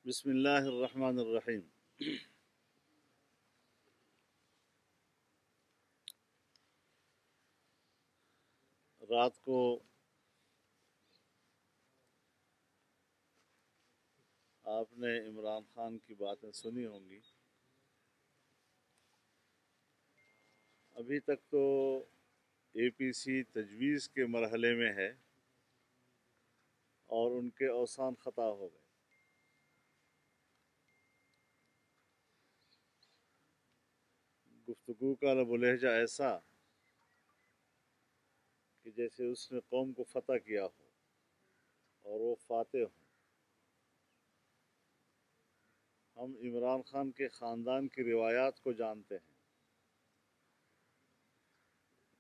بسم اللہ الرحمن الرحیم۔ رات کو آپ نے عمران خان کی باتیں سنی ہوں گی۔ ابھی تک تو اے پی سی تجویز کے مرحلے میں ہے اور ان کے اوسان خطا ہو گئے۔ گفتگو کا لب و لہجہ ایسا کہ جیسے اس نے قوم کو فتح کیا ہو اور وہ فاتح ہوں۔ ہم عمران خان کے خاندان کی روایات کو جانتے ہیں۔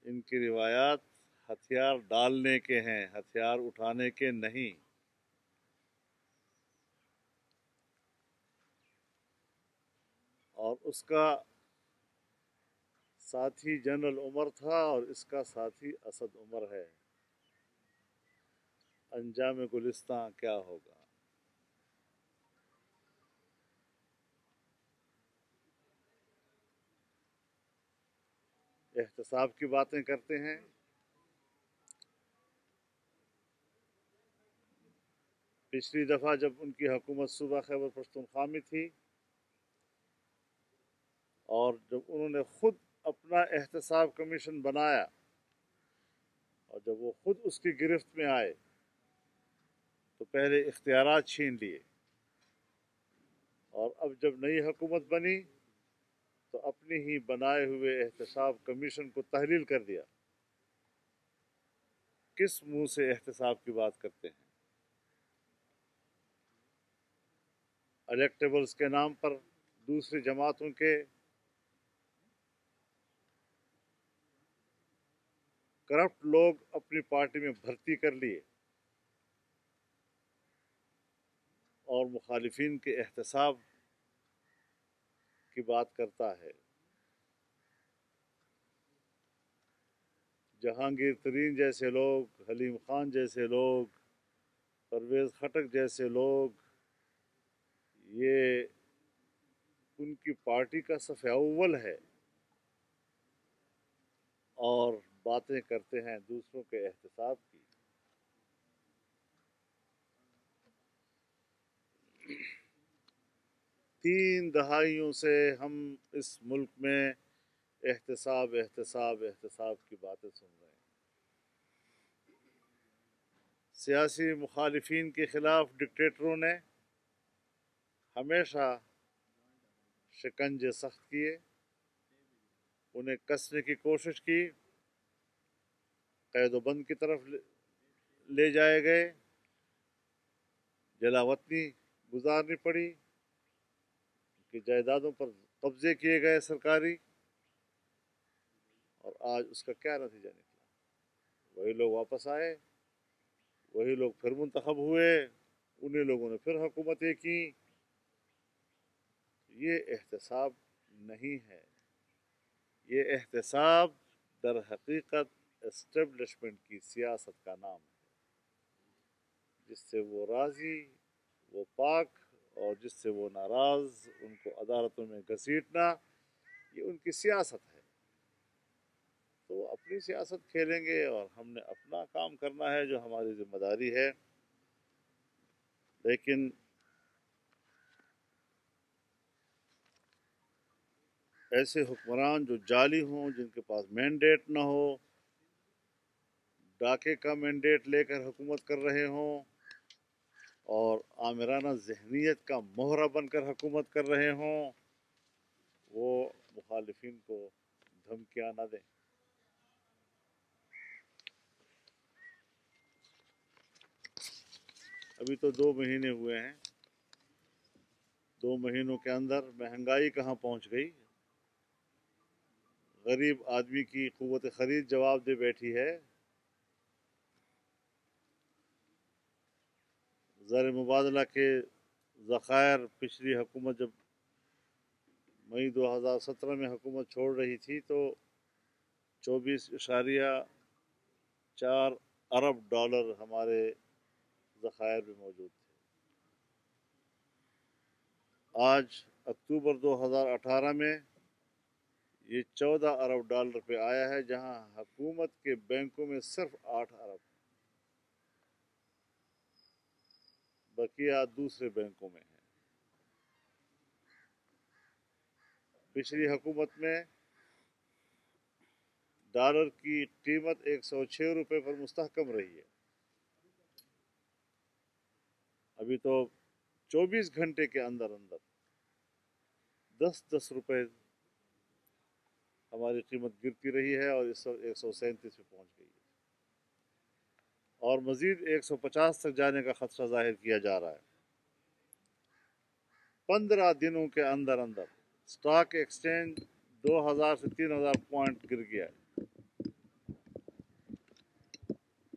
ان کی روایات ہتھیار ڈالنے کے ہیں، ہتھیار اٹھانے کے نہیں۔ اور اس کا ساتھی جنرل عمر تھا اور اس کا ساتھی اسد عمر ہے۔ انجام گلستاں کیا ہوگا؟ احتساب کی باتیں کرتے ہیں۔ پچھلی دفعہ جب ان کی حکومت صوبہ خیبر پختونخوا میں تھی اور جب انہوں نے خود اپنا احتساب کمیشن بنایا اور جب وہ خود اس کی گرفت میں آئے تو پہلے اختیارات چھین لیے، اور اب جب نئی حکومت بنی تو اپنی ہی بنائے ہوئے احتساب کمیشن کو تحلیل کر دیا۔ کس منہ سے احتساب کی بات کرتے ہیں؟ الیکٹیبلز کے نام پر دوسری جماعتوں کے کرپٹ لوگ اپنی پارٹی میں بھرتی کر لیے اور مخالفین کے احتساب کی بات کرتا ہے۔ جہانگیر ترین جیسے لوگ، حلیم خان جیسے لوگ، پرویز خٹک جیسے لوگ، یہ ان کی پارٹی کا صف اول ہے اور باتیں کرتے ہیں دوسروں کے احتساب کی۔ تین دہائیوں سے ہم اس ملک میں احتساب احتساب احتساب کی باتیں سن رہے ہیں۔ سیاسی مخالفین کے خلاف ڈکٹیٹروں نے ہمیشہ شکنجے سخت کیے، انہیں کسنے کی کوشش کی، قید و بند کی طرف لے جائے گئے، جلا وطنی گزارنی پڑی، ان کی جائیدادوں پر قبضے کیے گئے سرکاری، اور آج اس کا کیا نتیجہ نکلا؟ وہی لوگ واپس آئے، وہی لوگ پھر منتخب ہوئے، انہیں لوگوں نے پھر حکومتیں کی۔ یہ احتساب نہیں ہے، یہ احتساب در حقیقت اسٹیبلشمنٹ کی سیاست کا نام ہے۔ جس سے وہ راضی وہ پاک، اور جس سے وہ ناراض ان کو عدالتوں میں گھسیٹنا، یہ ان کی سیاست ہے۔ تو وہ اپنی سیاست کھیلیں گے اور ہم نے اپنا کام کرنا ہے جو ہماری ذمہ داری ہے۔ لیکن ایسے حکمران جو جعلی ہوں، جن کے پاس مینڈیٹ نہ ہو، ڈاکے کا مینڈیٹ لے کر حکومت کر رہے ہوں اور آمرانہ ذہنیت کا مہرہ بن کر حکومت کر رہے ہوں، وہ مخالفین کو دھمکیاں نہ دیں۔ ابھی تو 2 مہینے ہوئے ہیں، 2 مہینوں کے اندر مہنگائی کہاں پہنچ گئی؟ غریب آدمی کی قوت خرید جواب دے بیٹھی ہے۔ زر مبادلہ کے ذخائر پچھلی حکومت جب مئی 2017 میں حکومت چھوڑ رہی تھی تو 24.4 ارب ڈالر ہمارے ذخائر میں موجود تھے۔ آج اکتوبر 2018 میں یہ 14 ارب ڈالر پہ آیا ہے، جہاں حکومت کے بینکوں میں صرف 8 ارب، بقیہ دوسرے بینکوں میں ہیں۔ پچھلی حکومت میں ڈالر کی قیمت 106 روپے پر مستحکم رہی ہے، ابھی تو 24 گھنٹے کے اندر 10 روپے ہماری قیمت گرتی رہی ہے اور اس وقت 137 پہ پہنچ گئی ہے، اور مزید 150 تک جانے کا خدشہ ظاہر کیا جا رہا ہے۔ 15 دنوں کے اندر اسٹاک ایکسچینج 2000 سے 3000 پوائنٹ گر گیا ہے،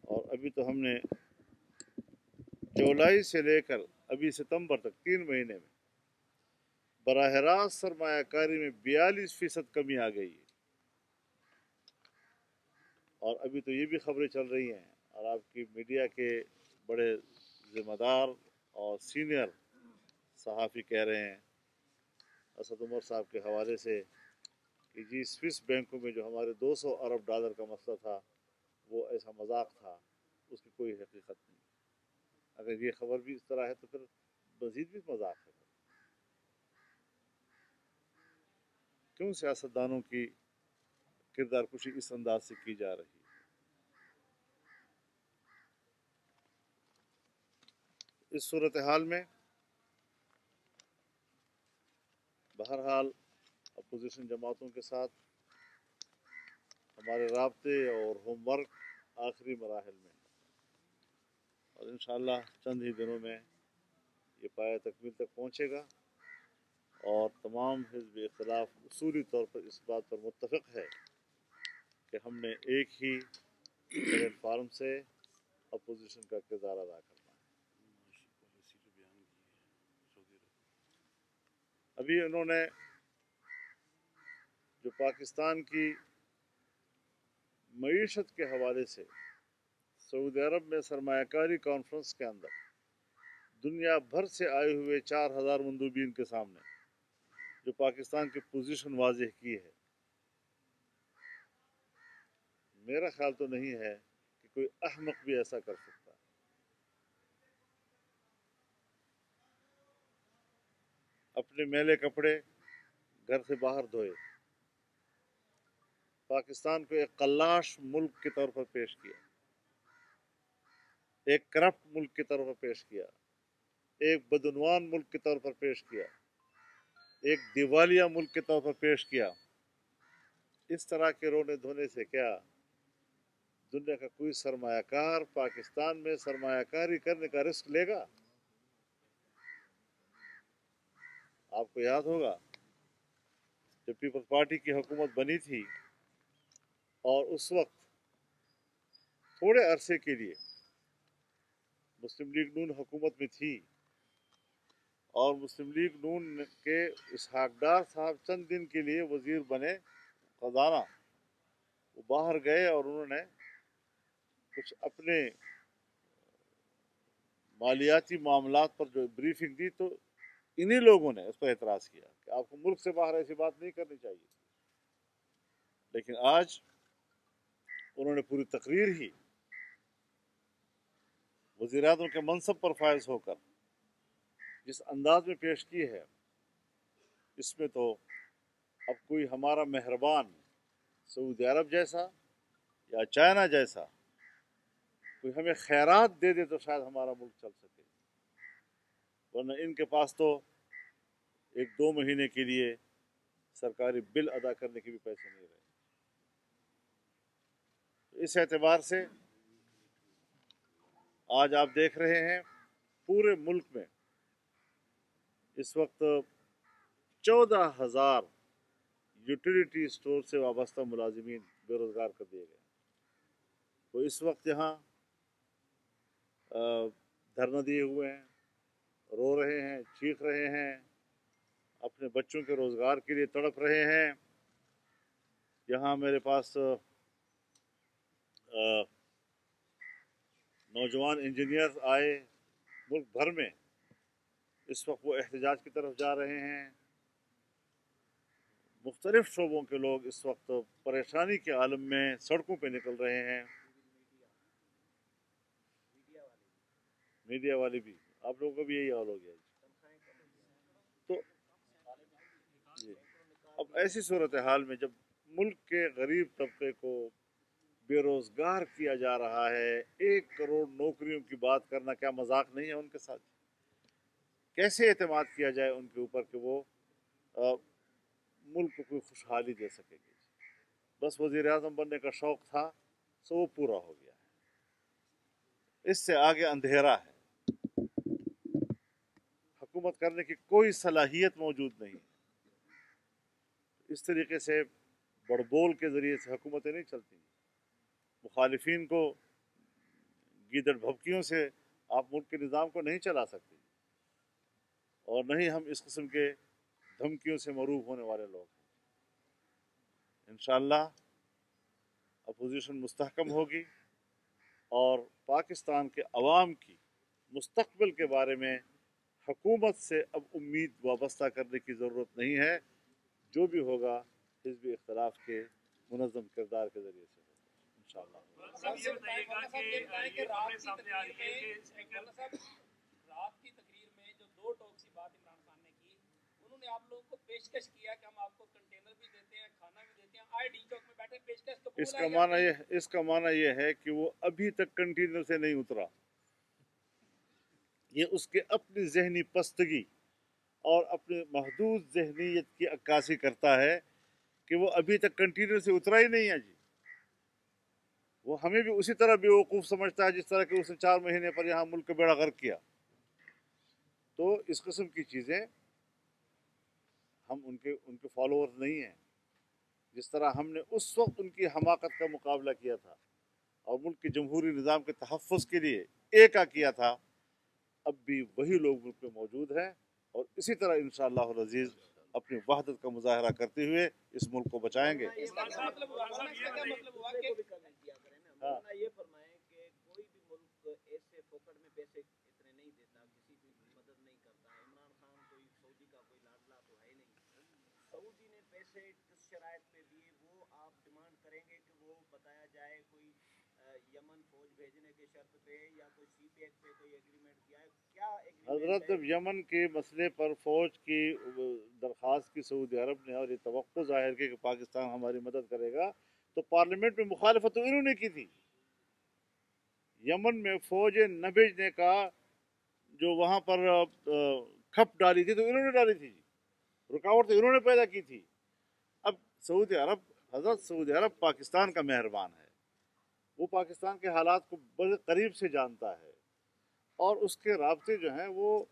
اور ابھی تو ہم نے جولائی سے لے کر ابھی ستمبر تک 3 مہینے میں براہ راست سرمایہ کاری میں 42% کمی آ گئی ہے۔ اور ابھی تو یہ بھی خبریں چل رہی ہیں، اور آپ کی میڈیا کے بڑے ذمہ دار اور سینئر صحافی کہہ رہے ہیں اسد عمر صاحب کے حوالے سے کہ جی سوئس بینکوں میں جو ہمارے 200 ارب ڈالر کا مسئلہ تھا وہ ایسا مذاق تھا، اس کی کوئی حقیقت نہیں۔ اگر یہ خبر بھی اس طرح ہے تو پھر مزید بھی مذاق ہے۔ کیوں سیاستدانوں کی کردار کشی اس انداز سے کی جا رہی ہے؟ اس صورتحال میں بہرحال اپوزیشن جماعتوں کے ساتھ ہمارے رابطے اور ہوم ورک آخری مراحل میں، اور انشاءاللہ چند ہی دنوں میں یہ پایہ تکمیل تک پہنچے گا، اور تمام حزب اختلاف اصولی طور پر اس بات پر متفق ہے کہ ہم نے ایک ہی پلیٹ فارم سے اپوزیشن کا کردار ادا کرنا ہے۔ ابھی انہوں نے جو پاکستان کی معیشت کے حوالے سے سعودی عرب میں سرمایہ کاری کانفرنس کے اندر دنیا بھر سے آئے ہوئے 4000 مندوبین کے سامنے جو پاکستان کی پوزیشن واضح کی ہے، میرا خیال تو نہیں ہے کہ کوئی احمق بھی ایسا کر سکتا ہے۔ اپنے میلے کپڑے گھر سے باہر دھوئے، پاکستان کو ایک قلاش ملک کے طور پر پیش کیا، ایک کرپٹ ملک کی طرف پیش کیا، ایک بدعنوان ملک کے طور پر پیش کیا، ایک دیوالیہ ملک کے طور پر پیش کیا۔ اس طرح کے رونے دھونے سے کیا دنیا کا کوئی سرمایہ کار پاکستان میں سرمایہ کاری کرنے کا رسک لے گا؟ آپ کو یاد ہوگا جب پیپلز پارٹی کی حکومت بنی تھی اور اس وقت تھوڑے عرصے کے لیے مسلم لیگ نون حکومت میں تھی، اور مسلم لیگ نون کے اسحاق ڈار صاحب چند دن کے لیے وزیر بنے خزانہ، وہ باہر گئے اور انہوں نے کچھ اپنے مالیاتی معاملات پر جو بریفنگ دی، تو انہی لوگوں نے اس پر اعتراض کیا کہ آپ کو ملک سے باہر ایسی بات نہیں کرنی چاہیے۔ لیکن آج انہوں نے پوری تقریر ہی وزیر اعظم کے منصب پر فائز ہو کر جس انداز میں پیش کی ہے، اس میں تو اب کوئی ہمارا مہربان سعودی عرب جیسا یا چائنا جیسا کوئی ہمیں خیرات دے دے تو شاید ہمارا ملک چل سکے، ورنہ ان کے پاس تو 1-2 مہینے کے لیے سرکاری بل ادا کرنے کے بھی پیسے نہیں رہے۔ اس اعتبار سے آج آپ دیکھ رہے ہیں پورے ملک میں اس وقت 14,000 یوٹیلیٹی اسٹور سے وابستہ ملازمین بے روزگار کر دیے گئے۔ وہ اس وقت یہاں دھرنا دیے ہوئے ہیں، رو رہے ہیں، چیخ رہے ہیں، اپنے بچوں کے روزگار کے لیے تڑپ رہے ہیں۔ یہاں میرے پاس نوجوان انجینئر آئے ملک بھر میں اس وقت وہ احتجاج کی طرف جا رہے ہیں. مختلف شعبوں کے لوگ اس وقت پریشانی کے عالم میں سڑکوں پہ نکل رہے ہیں. میڈیا والے بھی، آپ لوگوں کا بھی یہی حال ہو گیا. تو جی اب ایسی صورتحال میں جب ملک کے غریب طبقے کو بے روزگار کیا جا رہا ہے، 1 کروڑ نوکریوں کی بات کرنا کیا مذاق نہیں ہے ان کے ساتھ؟ کیسے اعتماد کیا جائے ان کے اوپر کہ وہ ملک کو کوئی خوشحالی دے سکے گی؟ بس وزیر اعظم بننے کا شوق تھا سو وہ پورا ہو گیا ہے. اس سے آگے اندھیرا ہے. حکومت کرنے کی کوئی صلاحیت موجود نہیں. اس طریقے سے بڑبول کے ذریعے سے حکومتیں نہیں چلتی. مخالفین کو گیدڑ بھبکیوں سے آپ ملک کے نظام کو نہیں چلا سکتے، اور نہ ہی ہم اس قسم کے دھمکیوں سے معروف ہونے والے لوگ ہیں. انشاءاللہ اپوزیشن مستحکم ہوگی اور پاکستان کے عوام کی مستقبل کے بارے میں حکومت سے اب امید وابستہ کرنے کی ضرورت نہیں ہے. جو بھی ہوگا حزبی اختلاف کے منظم کردار کے ذریعے سے ہوگا انشاءاللہ. صاحب یہ بتائیے گا کہ رات کی تقریر میں جو 2 ٹوک سی بات عمران خان نے کی، انہوں نے آپ لوگوں کو پیشکش کیا کہ ہم آپ کو کنٹینر بھی دیتے ہیں، کھانا بھی دیتے ہیں، آئے ڈی چوک میں بیٹھے، پیشکش قبول ہے؟ اس کا معنی یہ ہے کہ وہ ابھی تک کنٹینر سے نہیں اترا. یہ اس کے اپنی ذہنی پستگی اور اپنے محدود ذہنیت کی عکاسی کرتا ہے کہ وہ ابھی تک کنٹینر سے اترا ہی نہیں ہے. جی وہ ہمیں بھی اسی طرح بیوقوف سمجھتا ہے جس طرح کہ اس نے 4 مہینے پر یہاں ملک کا بیڑا غرق کیا. تو اس قسم کی چیزیں ہم ان کے فالوور نہیں ہیں. جس طرح ہم نے اس وقت ان کی حماقت کا مقابلہ کیا تھا اور ملک کے جمہوری نظام کے تحفظ کے لیے ایکا کیا تھا، اب بھی وہی لوگ ملک میں موجود ہیں اور اسی طرح انشاءاللہ العزیز اپنی وحدت کا مظاہرہ کرتے ہوئے اس ملک کو بچائیں گے. یہ فرمائیں کہ کوئی بھی ملک ایسے فوکٹ میں پیسے اتنے نہیں دیتا، کسی کی مدد نہیں کرتا. عمران خان کوئی سعودی کا کوئی لاڈلا تو ہے نہیں. سعودی نے پیسے کس شرائط پہ دیے وہ آپ ڈیمانڈ کریں گے کہ وہ بتایا جائے. کوئی یمن فوج بھیجنے کے شرط پہ یا کوئی سی پیک پہ کوئی ایگریمنٹ کیا ہے؟ کیا حضرت جب یمن کے مسئلے پر فوج کی درخواست کی سعودی عرب نے اور یہ توقع ظاہر کی کہ پاکستان ہماری مدد کرے گا تو پارلیمنٹ میں مخالفت تو انہوں نے کی تھی. یمن میں فوج نہ بھیجنے کا جو وہاں پر کھپ ڈالی تھی تو انہوں نے ڈالی تھی. رکاوٹ تو انہوں نے پیدا کی تھی. اب سعودی عرب پاکستان کا مہربان ہے، وہ پاکستان کے حالات کو بڑے قریب سے جانتا ہے اور اس کے رابطے جو ہیں وہ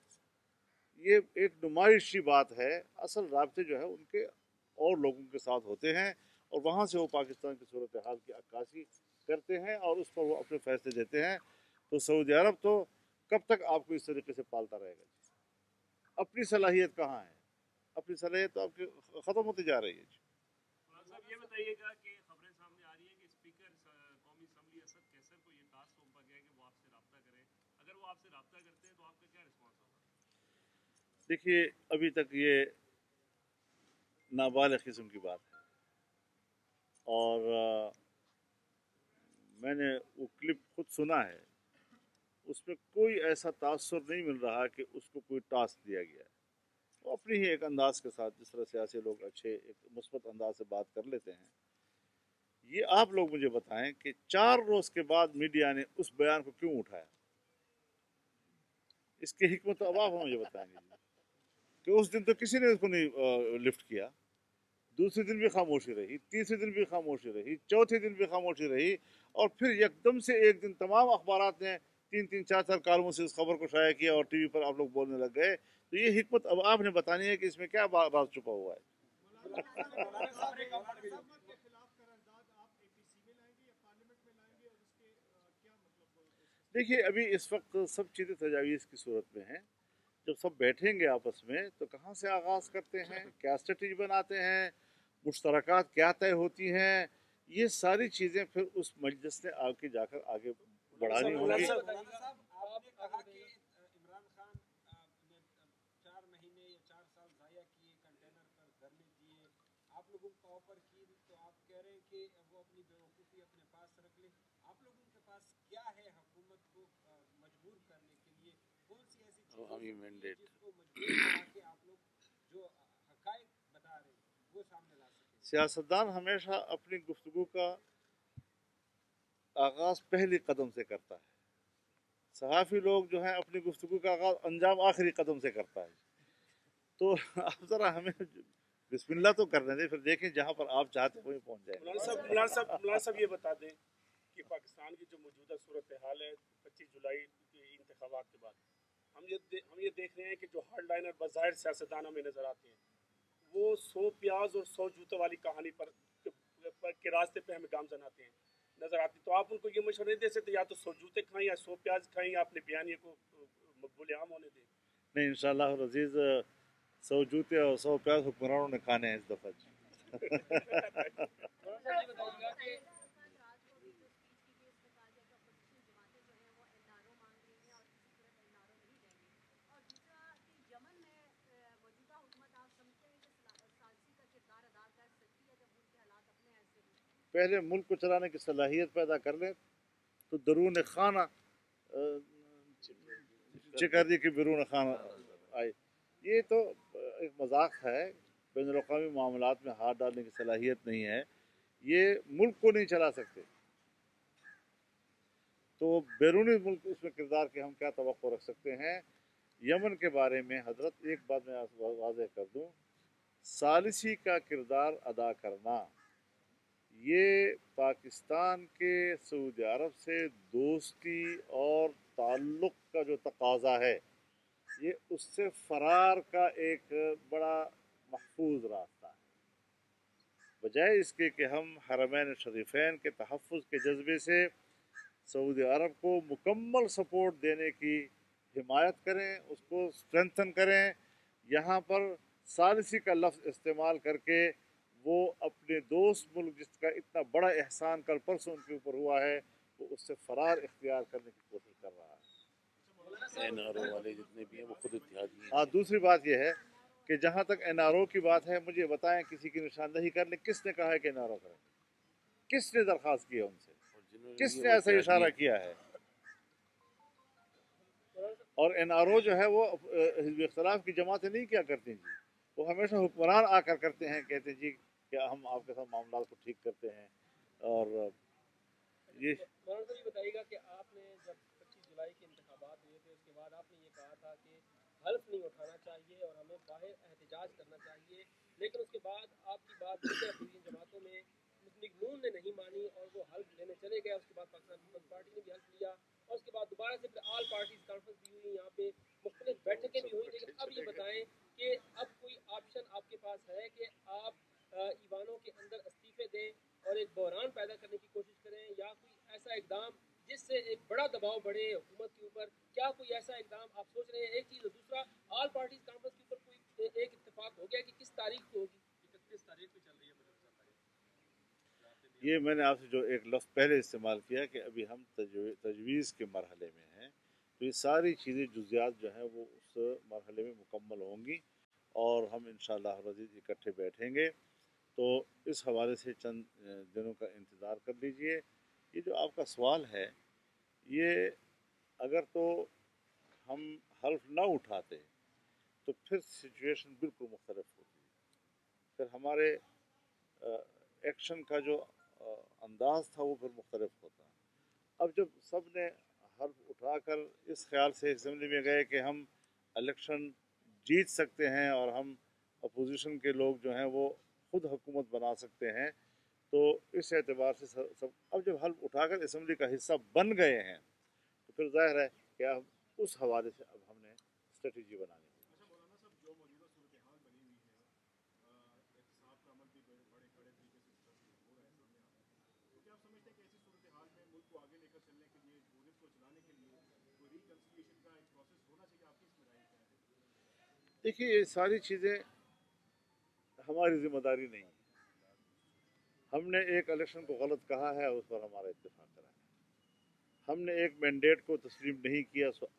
یہ ایک نمائشی بات ہے. اصل رابطے جو ہے ان کے اور لوگوں کے ساتھ ہوتے ہیں اور وہاں سے وہ پاکستان کی صورتحال کی عکاسی کرتے ہیں اور اس پر وہ اپنے فیصلے دیتے ہیں. تو سعودی عرب تو کب تک آپ کو اس طریقے سے پالتا رہے گا؟ اپنی صلاحیت کہاں ہے؟ اپنی صلاحیت تو آپ کی ختم ہوتی جا رہی ہے. صاحب یہ بتائیے گا کہ خبریں سامنے آ رہی ہیں کہ اسپیکر قومی اسمبلی اسد کیسر کو یہ ٹاسک سونپا گیا ہے کہ وہ آپ سے رابطہ کریں. اگر وہ آپ سے رابطہ کرتے ہیں تو آپ کا کیا رسپانس ہوگا؟ دیکھیے ابھی تک یہ نابالغ قسم کی بات ہے اور میں نے وہ کلپ خود سنا ہے. اس میں کوئی ایسا تاثر نہیں مل رہا کہ اس کو کوئی ٹاسک دیا گیا ہے. وہ اپنی ہی ایک انداز کے ساتھ جس طرح سیاسی لوگ اچھے ایک مثبت انداز سے بات کر لیتے ہیں. یہ آپ لوگ مجھے بتائیں کہ 4 روز کے بعد میڈیا نے اس بیان کو کیوں اٹھایا؟ اس کی حکمت تو اب آپ مجھے بتائیں گے کہ اس دن تو کسی نے اس کو نہیں لفٹ کیا. دوسرے دن بھی خاموشی رہی، تیسرے دن بھی خاموشی رہی، چوتھے دن بھی خاموشی رہی اور پھر یکدم سے ایک دن تمام اخبارات نے 3 4 کالموں سے اس خبر کو شائع کیا اور ٹی وی پر آپ لوگ بولنے لگ گئے. تو یہ حکمت اب آپ نے بتانی ہے کہ اس میں کیا بات چھپا ہوا ہے. دیکھیے ابھی اس وقت سب چیزیں تجاویز کی صورت میں ہیں. جب سب بیٹھیں گے آپس میں تو کہاں سے آغاز کرتے ہیں، کیا اسٹریٹجی بناتے ہیں، مشترکات کیا طے ہوتی ہیں، یہ ساری چیزیں پھر اس مجلس نے آگے جا کر آگے بڑھانی ہوں گی. کر لیجیے. آپ لوگوں کا آفر کی تو آپ کہہ رہے ہیں کہ وہ اپنی بیوقوفی اپنے پاس رکھ لیں. آپ لوگوں کے پاس کیا ہے حکومت کو مجبور کرنے کے لیے؟ کون سی ایسی چیز جس کو مجبور کرا کے آپ لوگ جو حقائق بتا رہے ہیں وہ سامنے لا سکیں؟ سیاستدان ہمیشہ اپنی گفتگو کا آغاز پہلی قدم سے کرتا ہے. صحافی لوگ جو ہیں اپنی گفتگو کا آغاز انجام آخری قدم سے کرتا ہے. تو آپ ذرا ہمیں بسم اللہ تو کرنے دیں، پھر دیکھیں جہاں پر آپ چاہتے ہیں وہیں پہنچ جائیں. مولانا صاحب یہ بتا دیں کہ پاکستان کی جو موجودہ صورتحال ہے 25 جولائی کے انتخابات کے بعد ہم یہ دیکھ رہے ہیں کہ جو ہارڈ لائنر بظاہر سیاستدان ہمیں نظر آتے ہیں وہ 100 پیاز اور 100 جوتوں والی کہانی پر کے راستے پہ ہمیں گامزن آتے ہیں نظر آتے ہیں. تو آپ ان کو یہ مشورہ دے سکتے یا تو 100 جوتے کھائیں یا 100 پیاز کھائیں یا اپنے بیانیے کو مقبول عام ہونے دیں. نہیں انشاءاللہ العزیز 100 جوتے اور 100 پیاز حکمرانوں نے کھانے ہیں اس دفعہ. پہلے ملک کو چلانے کی صلاحیت پیدا کر لیں تو درون خانہ چکردی کی بیرون خانہ آئے. یہ تو ایک مذاق ہے. بین الاقوامی معاملات میں ہاتھ ڈالنے کی صلاحیت نہیں ہے. یہ ملک کو نہیں چلا سکتے تو بیرونی ملک اس میں کردار کے ہم کیا توقع رکھ سکتے ہیں. یمن کے بارے میں حضرت ایک بات میں واضح کر دوں، ثالثی کا کردار ادا کرنا یہ پاکستان کے سعودی عرب سے دوستی اور تعلق کا جو تقاضا ہے یہ اس سے فرار کا ایک بڑا محفوظ راستہ ہے. بجائے اس کے کہ ہم حرمین شریفین کے تحفظ کے جذبے سے سعودی عرب کو مکمل سپورٹ دینے کی حمایت کریں، اس کو اسٹرینتھن کریں، یہاں پر ثالثی کا لفظ استعمال کر کے وہ اپنے دوست ملک جس کا اتنا بڑا احسان کل پرسوں ان کے اوپر ہوا ہے وہ اس سے فرار اختیار کرنے کی کوشش کر رہا ہے. این آر او والے جتنے بھی ہیں وہ خود اتحادی ہیں. ہاں دوسری بات یہ ہے کہ جہاں تک این آر او کی بات ہے مجھے بتائیں کسی کی نشاندہی کر لیں کس نے کہا ہے کہ این آر او کریں، کس نے درخواست کی ہے ان سے، کس نے ایسا اشارہ کیا ہے. اور این آر او جو ہے وہ حزب اختلاف کی جماعتیں نہیں کیا کرتی جی، وہ ہمیشہ حکمران آ کر کرتے ہیں، کہتے ہیں جی کہ ہم آپ کے ساتھ معاملات کو ٹھیک کرتے ہیں. اور یہ مولانا صاحب یہ بتائیے گا کہ آپ نے جب 25 جولائی کے انتخابات ہوئے تھے اس کے بعد آپ نے یہ کہا تھا کہ حلف نہیں اٹھانا چاہیے اور ہمیں باہر احتجاج کرنا چاہیے، لیکن اس کے بعد آپ کی بات دوسرے جماعتوں میں مسلم نون نے نہیں مانی اور وہ حلف لینے چلے گئے. اس کے بعد پاکستان پیپلز پارٹی نے بھی حلف لیا اور اس کے بعد دوبارہ سے پھر آل پارٹیز کانفرنس بھی ہوئی، یہاں پہ مختلف بیٹھکیں بھی ہوئی. لیکن اب یہ بتائیں کہ اب کوئی آپشن آپ کے پاس ہے کہ آپ ایوانوں کے اندر استعفے دیں اور ایک بحران پیدا کرنے کی کوشش کریں یا کوئی ایسا اقدام جس سے ایک بڑا دباؤ بڑھے حکومت کے اوپر؟ کیا کوئی ایسا اقدام آپ سوچ رہے ہیں؟ ایک چیز. دوسرا آل پارٹیز کانفرنس کے اوپر کوئی ایک اتفاق ہو گیا کہ کس تاریخ کو ہوگی؟ 31 تاریخ پہ چل رہی ہے. یہ میں نے آپ سے جو ایک لفظ پہلے استعمال کیا کہ ابھی ہم تجویز کے مرحلے میں ہیں تو یہ ساری چیزیں جزیات جو ہیں وہ اس مرحلے میں مکمل ہوں گی اور ہم انشاءاللہ العزیز اکٹھے بیٹھیں گے. تو اس حوالے سے چند دنوں کا انتظار کر لیجئے. یہ جو آپ کا سوال ہے یہ اگر تو ہم حلف نہ اٹھاتے تو پھر سچویشن بالکل مختلف ہوتی، پھر ہمارے ایکشن کا جو انداز تھا وہ پھر مختلف ہوتا. اب جب سب نے حلف اٹھا کر اس خیال سے اسمبلی میں گئے کہ ہم الیکشن جیت سکتے ہیں اور ہم اپوزیشن کے لوگ جو ہیں وہ خود حکومت بنا سکتے ہیں، تو اس اعتبار سے سب اب جب حلف اٹھا کر اسمبلی کا حصہ بن گئے ہیں تو پھر ظاہر ہے کہ اب اس حوالے سے اب ہم نے اسٹریٹجی بنانی ہے. مولانا صاحب جو موجودہ صورتحال بنی ہوئی ہے احتساب کا عمل بھی بڑے کڑے طریقے سے ہو رہا ہے سامنے آ رہا ہے، تو کیا آپ سمجھتے ہیں کہ ایسی صورتحال میں ملک کو آگے لے کر چلنے کے لیے ملک کو چلانے کے لیے کوئی ریکنسیلیشن کا ایک پروسیس ہونا چاہیے؟ آپ کی اس میں رائے کیا ہے؟ دیکھیے یہ ساری چیزیں ہماری ذمہ داری نہیں ہے. ہم نے ایک الیکشن کو غلط کہا ہے اس پر ہمارا اتفاق کرا ہے. ہم نے ایک مینڈیٹ کو تسلیم نہیں کیا سو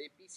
APC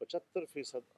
75%